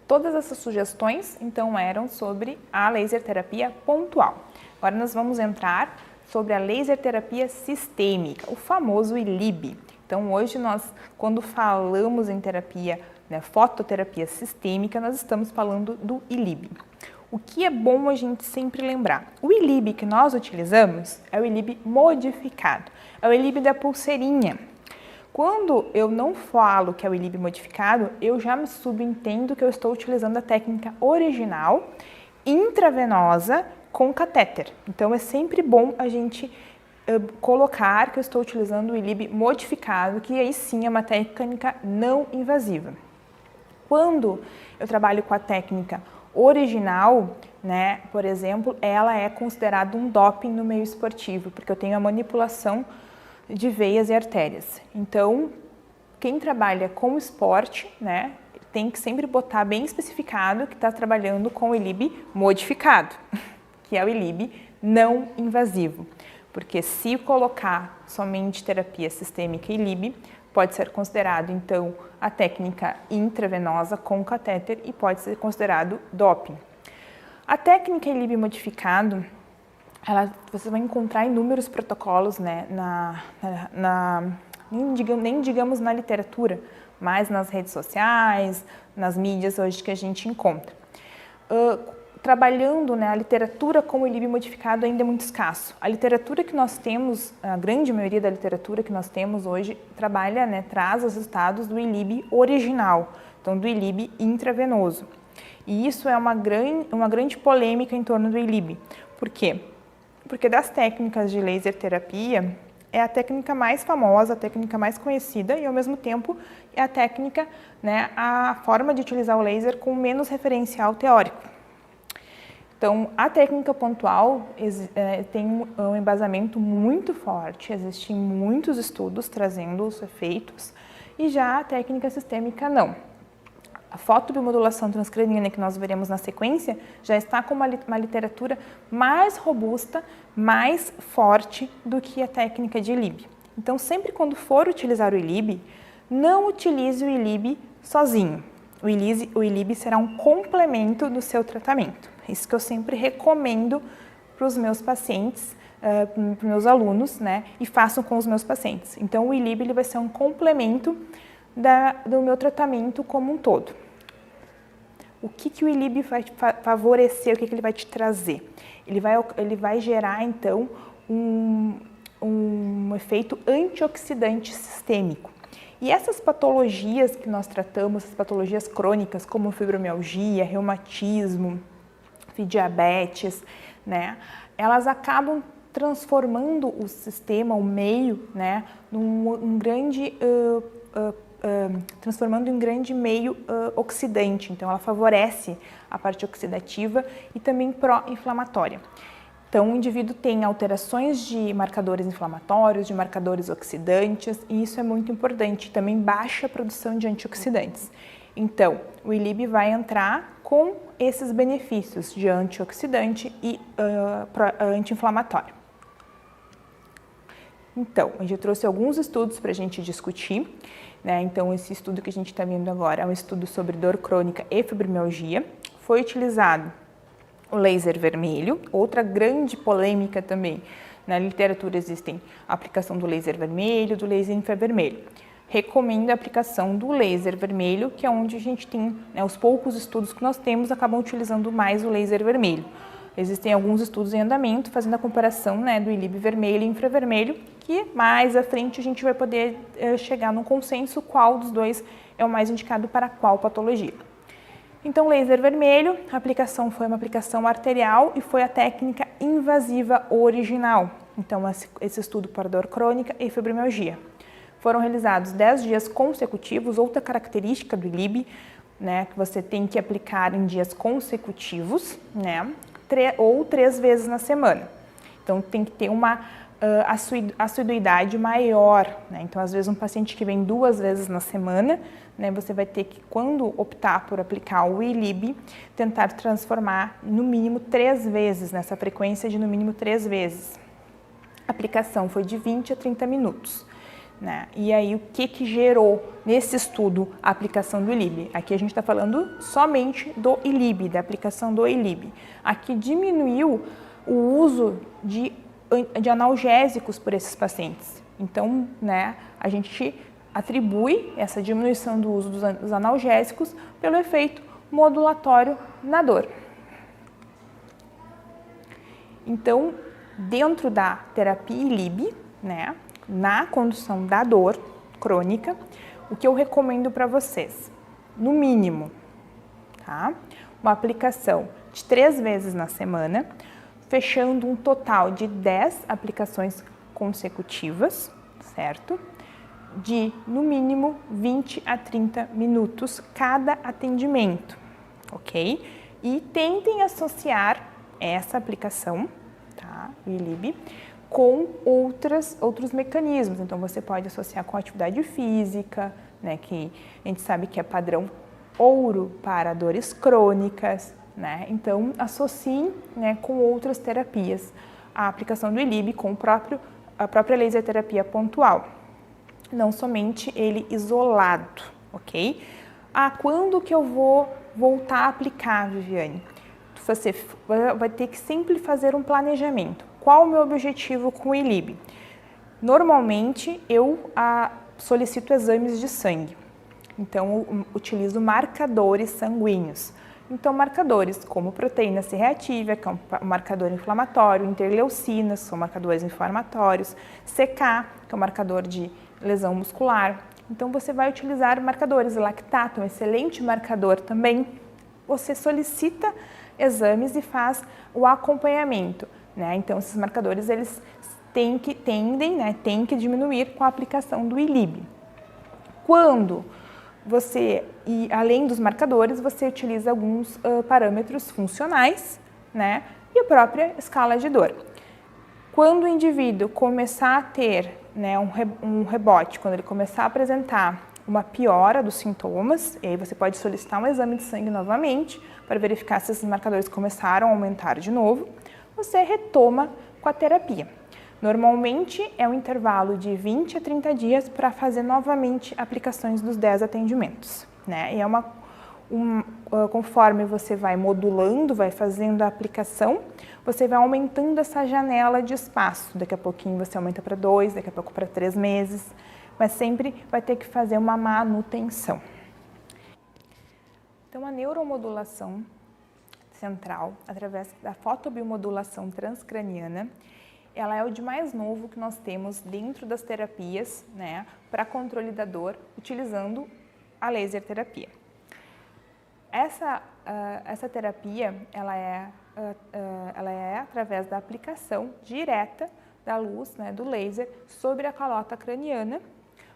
Todas essas sugestões, então, eram sobre a laser terapia pontual. Agora nós vamos entrar sobre a laser terapia sistêmica, o famoso ILIB. Então, hoje nós, quando falamos em terapia, fototerapia sistêmica, nós estamos falando do ILIB. O que é bom a gente sempre lembrar? O ILIB que nós utilizamos é o ILIB modificado, é o ILIB da pulseirinha. Quando eu não falo que é o ILIB modificado, eu já me subentendo que eu estou utilizando a técnica original, intravenosa, com catéter. Então, é sempre bom a gente colocar que eu estou utilizando o ILIB modificado, que aí sim é uma técnica não invasiva. Quando eu trabalho com a técnica original, por exemplo, ela é considerada um doping no meio esportivo, porque eu tenho a manipulação de veias e artérias. Então, quem trabalha com esporte, tem que sempre botar bem especificado que está trabalhando com o ILIB modificado, que é o ILIB não invasivo. Porque se colocar somente terapia sistêmica ILIB, pode ser considerado, então, a técnica intravenosa com catéter e pode ser considerado doping. A técnica ILIB modificado, você vai encontrar inúmeros protocolos, nem digamos na literatura, mas nas redes sociais, nas mídias hoje que a gente encontra. Trabalhando, a literatura com o ILIB modificado ainda é muito escasso. A literatura que nós temos, a grande maioria da literatura que nós temos hoje, trabalha, traz os resultados do ILIB original, então do ILIB intravenoso. E isso é uma grande polêmica em torno do ILIB. Por quê? Porque das técnicas de laser terapia, é a técnica mais famosa, a técnica mais conhecida e, ao mesmo tempo, é a técnica, a forma de utilizar o laser com menos referencial teórico. Então, a técnica pontual tem um embasamento muito forte, existem muitos estudos trazendo os efeitos, e já a técnica sistêmica não. A fotobiomodulação transcraniana que nós veremos na sequência já está com uma literatura mais robusta, mais forte do que a técnica de ILIB. Então, sempre quando for utilizar o ILIB, não utilize o ILIB sozinho. O ILIB será um complemento do seu tratamento. Isso que eu sempre recomendo para os meus pacientes, para os meus alunos, e façam com os meus pacientes. Então, o ILIB ele vai ser um complemento do meu tratamento como um todo. O que o ILIB vai te favorecer, o que ele vai te trazer? Ele vai gerar, então, um efeito antioxidante sistêmico. E essas patologias que nós tratamos, essas patologias crônicas, como fibromialgia, reumatismo, diabetes, elas acabam transformando o sistema, o meio, transformando em um grande meio oxidante. Então, ela favorece a parte oxidativa e também pró-inflamatória. Então, o indivíduo tem alterações de marcadores inflamatórios, de marcadores oxidantes, e isso é muito importante. Também baixa a produção de antioxidantes. Então, o ILIB vai entrar com esses benefícios de antioxidante e anti-inflamatório. Então, a gente trouxe alguns estudos para a gente discutir. Então, esse estudo que a gente está vendo agora é um estudo sobre dor crônica e fibromialgia. Foi utilizado o laser vermelho, outra grande polêmica também. Na literatura existem a aplicação do laser vermelho, do laser infravermelho. Recomendo a aplicação do laser vermelho, que é onde a gente tem, os poucos estudos que nós temos acabam utilizando mais o laser vermelho. Existem alguns estudos em andamento fazendo a comparação do ILIB vermelho e infravermelho, que mais à frente a gente vai poder chegar num consenso qual dos dois é o mais indicado para qual patologia. Então, laser vermelho, a aplicação foi uma aplicação arterial e foi a técnica invasiva original. Então, esse estudo para dor crônica e fibromialgia. Foram realizados 10 dias consecutivos, outra característica do ILIB, que você tem que aplicar em dias consecutivos, ou 3 vezes na semana. Então, tem que ter uma assiduidade maior, Então, às vezes, um paciente que vem 2 vezes na semana, você vai ter que, quando optar por aplicar o ILIB, tentar transformar no mínimo 3 vezes, nessa frequência de no mínimo 3 vezes. A aplicação foi de 20 a 30 minutos. né? E aí o que gerou nesse estudo a aplicação do ILIB? Aqui a gente está falando somente do ILIB, da aplicação do ILIB. Aqui diminuiu o uso de analgésicos por esses pacientes. Então, né, a gente atribui essa diminuição do uso dos analgésicos pelo efeito modulatório na dor. Então, dentro da terapia ILIB, né, na condução da dor crônica, o que eu recomendo para vocês? No mínimo, tá? Uma aplicação de 3 vezes na semana, fechando um total de 10 aplicações consecutivas, certo? De, no mínimo, 20 a 30 minutos cada atendimento, ok? E tentem associar essa aplicação, tá, o ILIB, com outros mecanismos. Então, você pode associar com atividade física, né, que a gente sabe que é padrão ouro para dores crônicas, né? Então, associem, né, com outras terapias a aplicação do ILIB com a própria laser terapia pontual, não somente ele isolado, ok? Quando que eu vou voltar a aplicar, Viviane? Você vai ter que sempre fazer um planejamento. Qual o meu objetivo com o ILIB? Normalmente, eu solicito exames de sangue. Então, eu utilizo marcadores sanguíneos. Então, marcadores como proteína C reativa, que é um marcador inflamatório, interleucinas, são marcadores inflamatórios, CK, que é um marcador de lesão muscular. Então, você vai utilizar marcadores, lactato, um excelente marcador também. Você solicita exames e faz o acompanhamento, né? Então, esses marcadores, eles têm que diminuir com a aplicação do ILIB. Quando você, e além dos marcadores, você utiliza alguns parâmetros funcionais, né? E a própria escala de dor. Quando o indivíduo começar a ter, né, um rebote, quando ele começar a apresentar uma piora dos sintomas, e aí você pode solicitar um exame de sangue novamente para verificar se esses marcadores começaram a aumentar de novo, você retoma com a terapia. Normalmente é um intervalo de 20 a 30 dias para fazer novamente aplicações dos 10 atendimentos, né? E conforme você vai modulando, vai fazendo a aplicação, você vai aumentando essa janela de espaço. Daqui a pouquinho você aumenta para 2, daqui a pouco para 3 meses, mas sempre vai ter que fazer uma manutenção. Então, a neuromodulação central, através da fotobiomodulação transcraniana, ela é o de mais novo que nós temos dentro das terapias, né, para controle da dor, utilizando a laser terapia. Essa terapia, ela é através da aplicação direta da luz, né, do laser, sobre a calota craniana,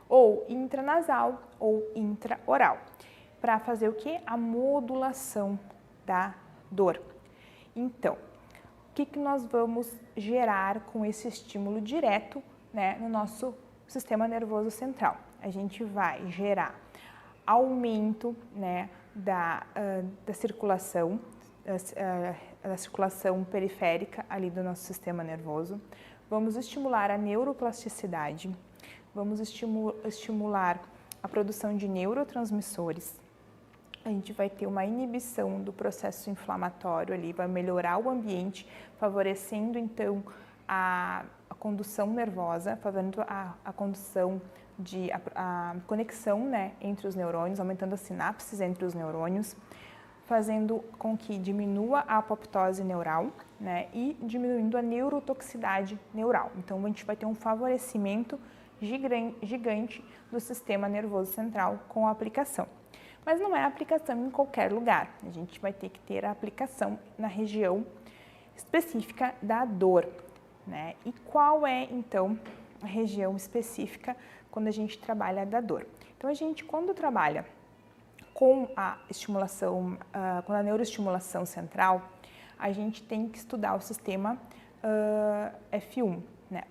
ou intranasal ou intraoral, para fazer o que? A modulação da dor. Então, o que nós vamos gerar com esse estímulo direto, né, no nosso sistema nervoso central? A gente vai gerar aumento, né, da circulação, da circulação periférica ali do nosso sistema nervoso. Vamos estimular a neuroplasticidade, vamos estimular a produção de neurotransmissores. A gente vai ter uma inibição do processo inflamatório ali, vai melhorar o ambiente, favorecendo então a condução nervosa, fazendo a condução a conexão, né, entre os neurônios, aumentando as sinapses entre os neurônios, fazendo com que diminua a apoptose neural, né, e diminuindo a neurotoxicidade neural. Então, a gente vai ter um favorecimento gigante do sistema nervoso central com a aplicação. Mas não é a aplicação em qualquer lugar, a gente vai ter que ter a aplicação na região específica da dor, né? E qual é, então, a região específica quando a gente trabalha da dor? Então, a gente, quando trabalha com a estimulação, com a neuroestimulação central, a gente tem que estudar o sistema F1, né?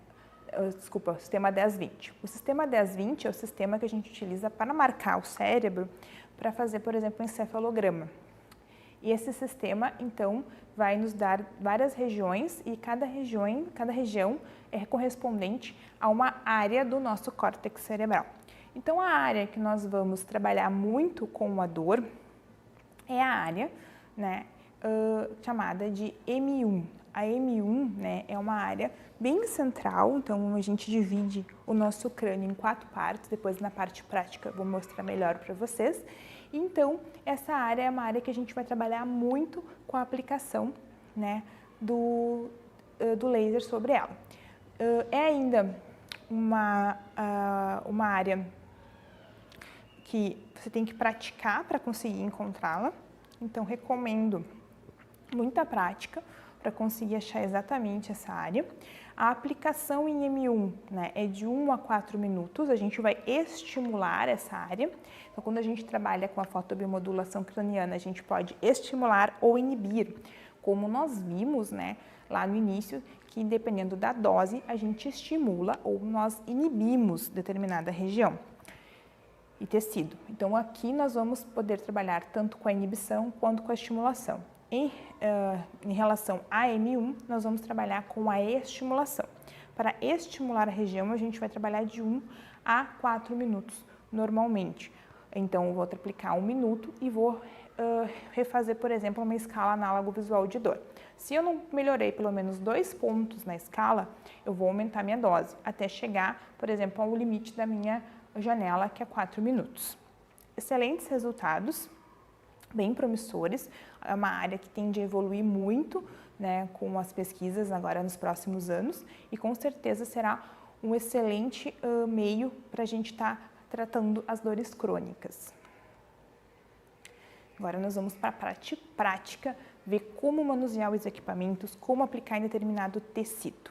Desculpa, o sistema 10-20. O sistema 10-20 é o sistema que a gente utiliza para marcar o cérebro, para fazer, por exemplo, um encefalograma. E esse sistema, então, vai nos dar várias regiões e cada região é correspondente a uma área do nosso córtex cerebral. Então, a área que nós vamos trabalhar muito com a dor é a área, né, chamada de M1. A M1, né, é uma área bem central, então a gente divide o nosso crânio em 4 partes, depois na parte prática vou mostrar melhor para vocês. Então, essa área é uma área que a gente vai trabalhar muito com a aplicação, né, do laser sobre ela. É ainda uma área que você tem que praticar para conseguir encontrá-la, então recomendo muita prática para conseguir achar exatamente essa área. A aplicação em M1, né, é de 1 a 4 minutos, a gente vai estimular essa área. Então, quando a gente trabalha com a fotobiomodulação craniana, a gente pode estimular ou inibir, como nós vimos, né, lá no início, que dependendo da dose, a gente estimula ou nós inibimos determinada região e tecido. Então, aqui nós vamos poder trabalhar tanto com a inibição quanto com a estimulação. Em relação a M1, nós vamos trabalhar com a estimulação. Para estimular a região, a gente vai trabalhar de 1 a 4 minutos normalmente. Então, eu vou aplicar 1 minuto e vou refazer, por exemplo, uma escala análogo-visual de dor. Se eu não melhorei pelo menos 2 pontos na escala, eu vou aumentar minha dose, até chegar, por exemplo, ao limite da minha janela, que é 4 minutos. Excelentes resultados, bem promissores, é uma área que tende a evoluir muito, né, com as pesquisas agora nos próximos anos e com certeza será um excelente meio para a gente estar tratando as dores crônicas. Agora nós vamos para a parte prática, ver como manusear os equipamentos, como aplicar em determinado tecido.